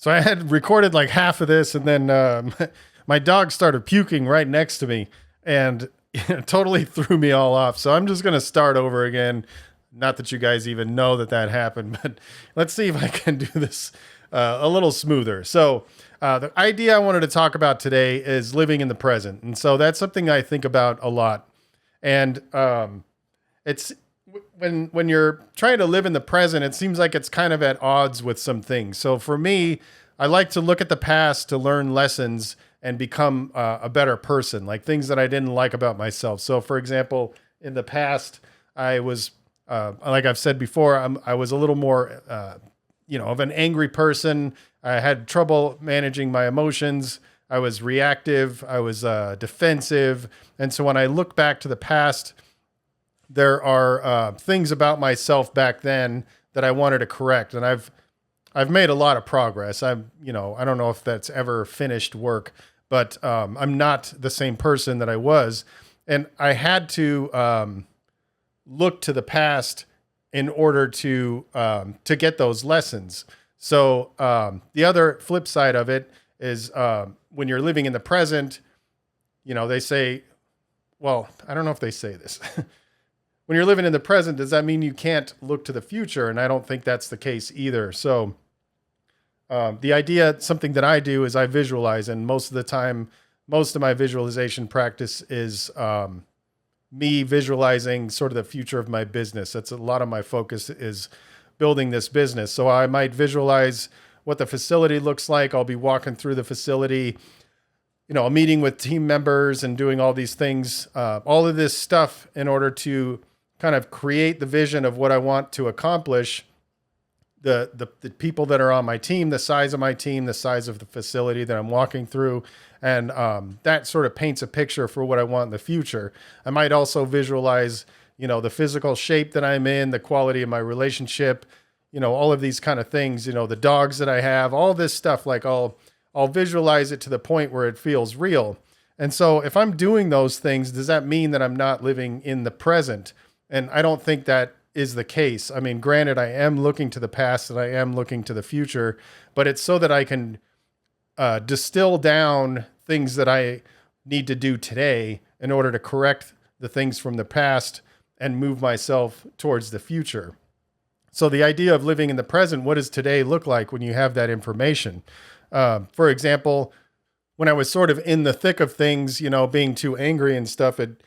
So I had recorded like half of this, and then my dog started puking right next to me, and it totally threw me all off. So I'm just gonna start over again. Not that you guys even know that that happened, but let's see if I can do this a little smoother. So the idea I wanted to talk about today is living in the present, and so that's something I think about a lot. And it's when you're trying to live in the present, it seems like it's kind of at odds with some things. So for me, I like to look at the past to learn lessons and become a better person, like things that I didn't like about myself. So for example, in the past, I was like I've said before, I was a little more of an angry person. I had trouble managing my emotions. I was reactive. I was defensive. And so when I look back to the past, there are things about myself back then that I wanted to correct, and I've made a lot of progress. I don't know if that's ever finished work, but I'm not the same person that I was, and I had to look to the past in order to get those lessons. So the other flip side of it is when you're living in the present, they say, well, I don't know if they say this. When you're living in the present, does that mean you can't look to the future? And I don't think that's the case either. So the idea, something that I do is I visualize, and most of the time, most of my visualization practice is me visualizing sort of the future of my business. That's a lot of my focus is building this business. So I might visualize what the facility looks like. I'll be walking through the facility, a meeting with team members and doing all these things, all of this stuff in order to kind of create the vision of what I want to accomplish, the people that are on my team, the size of my team, the size of the facility that I'm walking through. And that sort of paints a picture for what I want in the future. I might also visualize, the physical shape that I'm in, the quality of my relationship, all of these kind of things, the dogs that I have, all this stuff, like I'll visualize it to the point where it feels real. And so if I'm doing those things, does that mean that I'm not living in the present? And I don't think that is the case. I mean, granted, I am looking to the past and I am looking to the future, but it's so that I can distill down things that I need to do today in order to correct the things from the past and move myself towards the future. So the idea of living in the present, what does today look like when you have that information? For example, when I was sort of in the thick of things, being too angry and stuff, it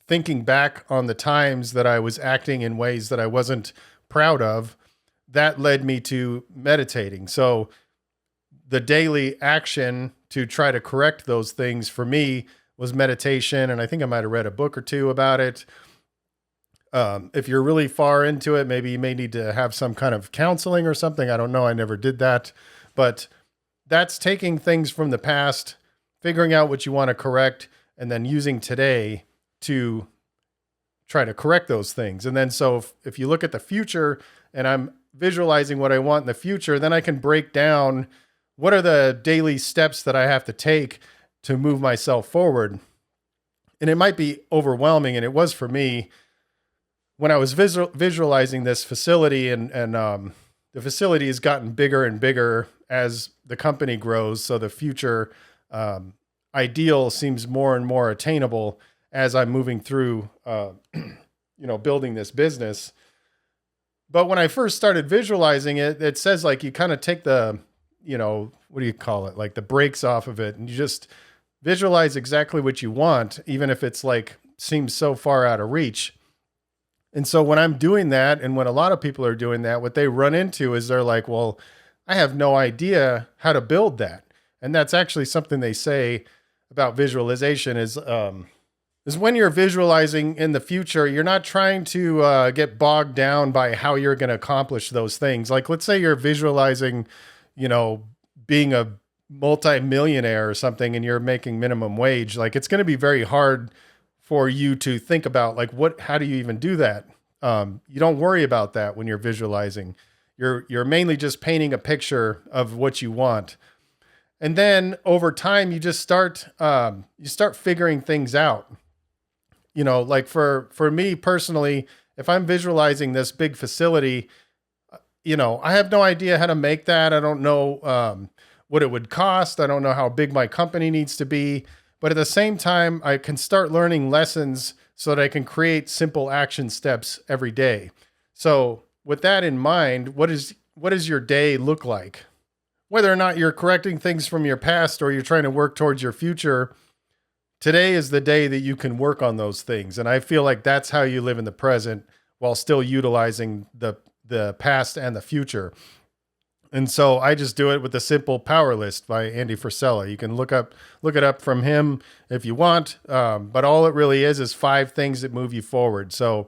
thinking back on the times that I was acting in ways that I wasn't proud of, that led me to meditating. So the daily action to try to correct those things for me was meditation. And I think I might have read a book or two about it. If you're really far into it, maybe you may need to have some kind of counseling or something. I don't know. I never did that, but that's taking things from the past, figuring out what you want to correct, and then using today to try to correct those things. And then, so if you look at the future and I'm visualizing what I want in the future, then I can break down what are the daily steps that I have to take to move myself forward. And it might be overwhelming. And it was for me when I was visualizing this facility, and the facility has gotten bigger and bigger as the company grows. So the future ideal seems more and more attainable as I'm moving through, building this business. But when I first started visualizing it, it says like you kind of take the, what do you call it? Like the brakes off of it, and you just visualize exactly what you want, even if it's like seems so far out of reach. And so when I'm doing that, and when a lot of people are doing that, what they run into is they're like, well, I have no idea how to build that. And that's actually something they say about visualization is when you're visualizing in the future, you're not trying to get bogged down by how you're going to accomplish those things. Like, let's say you're visualizing, being a multi-millionaire or something, and you're making minimum wage. Like, it's going to be very hard for you to think about, like, how do you even do that? You don't worry about that when you're visualizing. You're mainly just painting a picture of what you want. And then over time, you just start figuring things out. Like for me personally, if I'm visualizing this big facility, I have no idea how to make that. I don't know what it would cost. I don't know how big my company needs to be. But at the same time, I can start learning lessons so that I can create simple action steps every day. So with that in mind, what does your day look like? Whether or not you're correcting things from your past or you're trying to work towards your future, today is the day that you can work on those things. And I feel like that's how you live in the present while still utilizing the past and the future. And so I just do it with the simple power list by Andy Frisella. You can look it up from him if you want. But all it really is 5 things that move you forward. So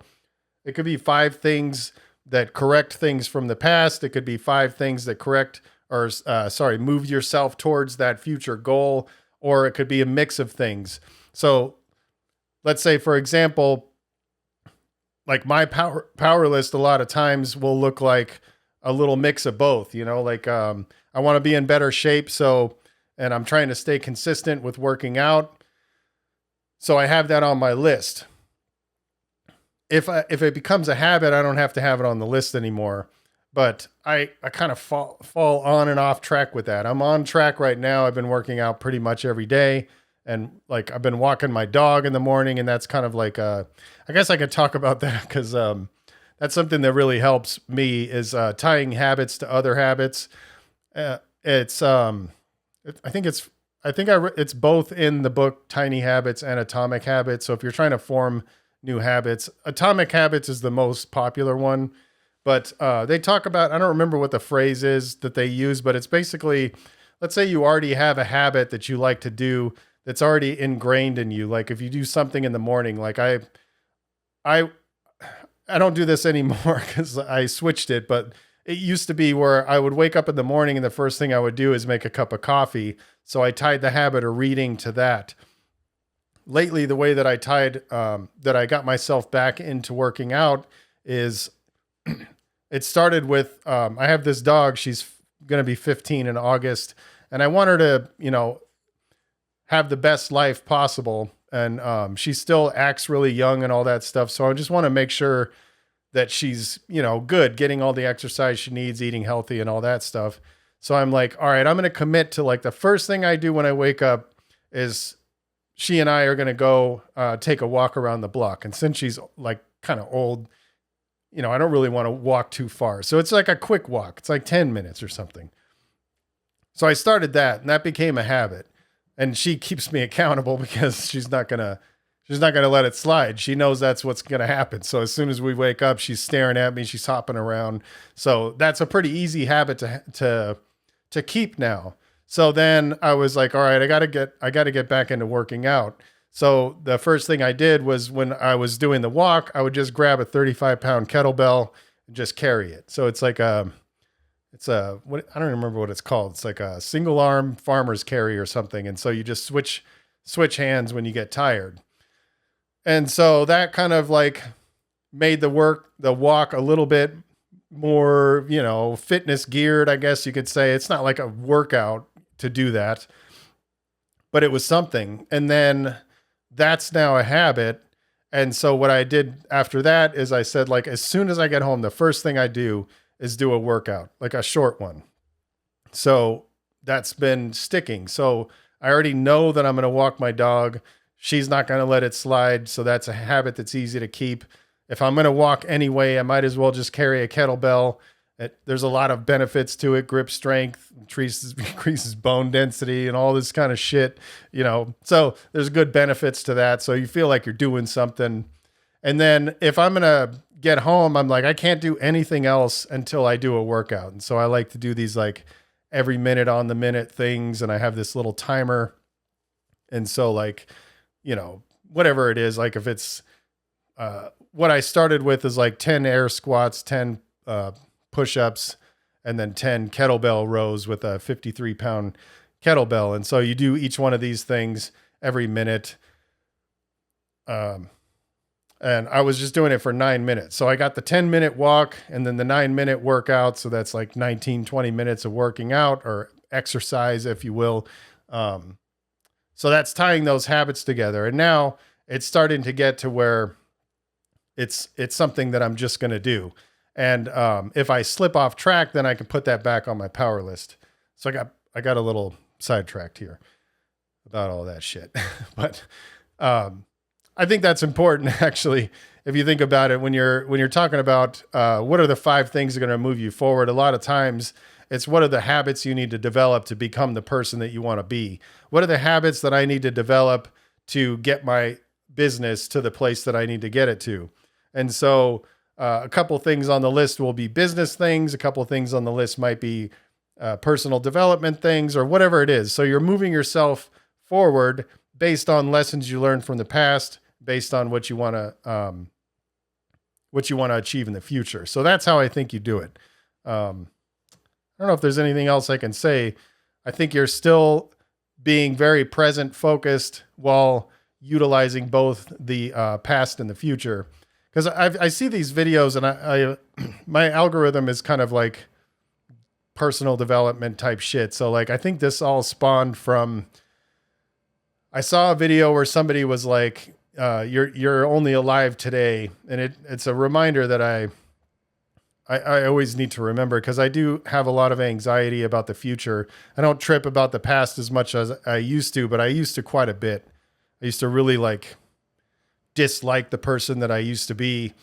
it could be 5 things that correct things from the past. It could be 5 things that correct or move yourself towards that future goal, or it could be a mix of things. So let's say, for example, like my power list a lot of times will look like a little mix of both, like I want to be in better shape. So, and I'm trying to stay consistent with working out. So I have that on my list. If it becomes a habit, I don't have to have it on the list anymore. But I kind of fall on and off track with that. I'm on track right now. I've been working out pretty much every day. And like, I've been walking my dog in the morning, and that's kind of like, I guess I could talk about that because, that's something that really helps me is, tying habits to other habits. It's, I think it's both in the book, Tiny Habits and Atomic Habits. So if you're trying to form new habits, Atomic Habits is the most popular one, but, they talk about, I don't remember what the phrase is that they use, but it's basically, let's say you already have a habit that you like to do that's already ingrained in you. Like if you do something in the morning, like I don't do this anymore because I switched it, but it used to be where I would wake up in the morning and the first thing I would do is make a cup of coffee. So I tied the habit of reading to that. Lately, the way that that I got myself back into working out is it started with, I have this dog. She's going to be 15 in August, and I want her to, have the best life possible. And she still acts really young and all that stuff. So I just want to make sure that she's, good, getting all the exercise she needs, eating healthy and all that stuff. So I'm like, all right, I'm going to commit to like the first thing I do when I wake up is she and I are going to go take a walk around the block. And since she's like kind of old, I don't really want to walk too far. So it's like a quick walk. It's like 10 minutes or something. So I started that, and that became a habit. And she keeps me accountable because she's not gonna let it slide. She knows that's what's gonna happen. So as soon as we wake up, she's staring at me, she's hopping around. So that's a pretty easy habit to keep now. So then I was like, all right, I gotta get back into working out. So the first thing I did was when I was doing the walk, I would just grab a 35-pound kettlebell and just carry it. So it's like what I don't remember what it's called. It's like a single arm farmer's carry or something. And so you just switch hands when you get tired. And so that kind of like made the walk a little bit more, fitness geared, I guess you could say. It's not like a workout to do that, but it was something. And then that's now a habit. And so what I did after that is I said, like, as soon as I get home, the first thing I do is do a workout, like a short one. So that's been sticking. So I already know that I'm going to walk my dog. She's not going to let it slide. So that's a habit that's easy to keep. If I'm going to walk anyway, I might as well just carry a kettlebell. There's a lot of benefits to it: grip strength, increases bone density, and all this kind of shit, So there's good benefits to that. So you feel like you're doing something. And then if I'm going to get home, I'm like, I can't do anything else until I do a workout. And so I like to do these like every minute on the minute things. And I have this little timer. And so like, whatever it is, like if it's, what I started with is like 10 air squats, 10, push-ups, and then 10 kettlebell rows with a 53-pound kettlebell. And so you do each one of these things every minute. And I was just doing it for 9 minutes. So I got the 10-minute walk and then the 9-minute workout. So that's like 19, 20 minutes of working out or exercise, if you will. So that's tying those habits together. And now it's starting to get to where it's something that I'm just going to do. And if I slip off track, then I can put that back on my power list. So I got a little sidetracked here about all that shit. But I think that's important, actually, if you think about it, when you're talking about what are the 5 things that are going to move you forward. A lot of times it's what are the habits you need to develop to become the person that you want to be? What are the habits that I need to develop to get my business to the place that I need to get it to? And so a couple things on the list will be business things. A couple things on the list might be personal development things or whatever it is. So you're moving yourself forward based on lessons you learned from the past, based on what you want to achieve in the future. So that's how I think you do it. I don't know if there's anything else I can say. I think you're still being very present, focused, while utilizing both the past and the future. Because I see these videos, and I my algorithm is kind of like personal development type shit. So like I think this all spawned from. I saw a video where somebody was like, "You're only alive today," and it's a reminder that I always need to remember, because I do have a lot of anxiety about the future. I don't trip about the past as much as I used to, but I used to quite a bit. I used to really like dislike the person that I used to be,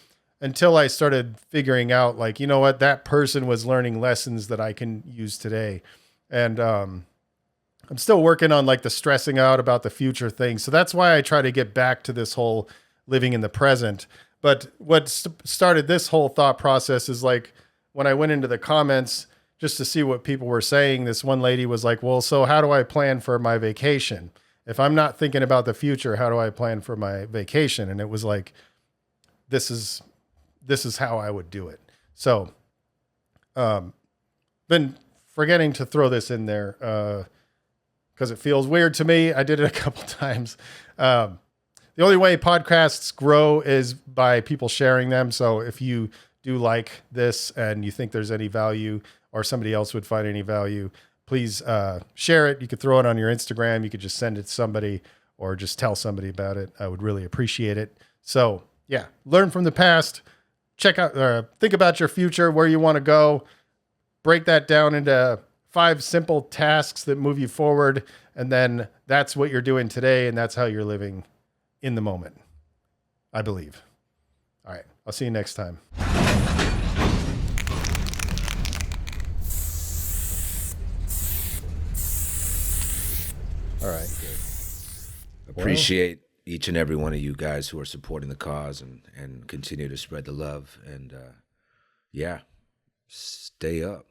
until I started figuring out, like, you know what, that person was learning lessons that I can use today. And I'm still working on like the stressing out about the future thing. So that's why I try to get back to this whole living in the present. But what started this whole thought process is like when I went into the comments just to see what people were saying, this one lady was like, well, so how do I plan for my vacation? If I'm not thinking about the future, how do I plan for my vacation? And it was like, this is how I would do it. So, been forgetting to throw this in there, because it feels weird to me. I did it a couple times. The only way podcasts grow is by people sharing them. So if you do like this and you think there's any value, or somebody else would find any value, please share it. You could throw it on your Instagram. You could just send it to somebody, or just tell somebody about it. I would really appreciate it. So yeah, learn from the past. Check out, think about your future, where you want to go. Break that down into 5 simple tasks that move you forward. And then that's what you're doing today. And that's how you're living in the moment, I believe. All right. I'll see you next time. All right. Good. Appreciate each and every one of you guys who are supporting the cause and continue to spread the love. And yeah, stay up.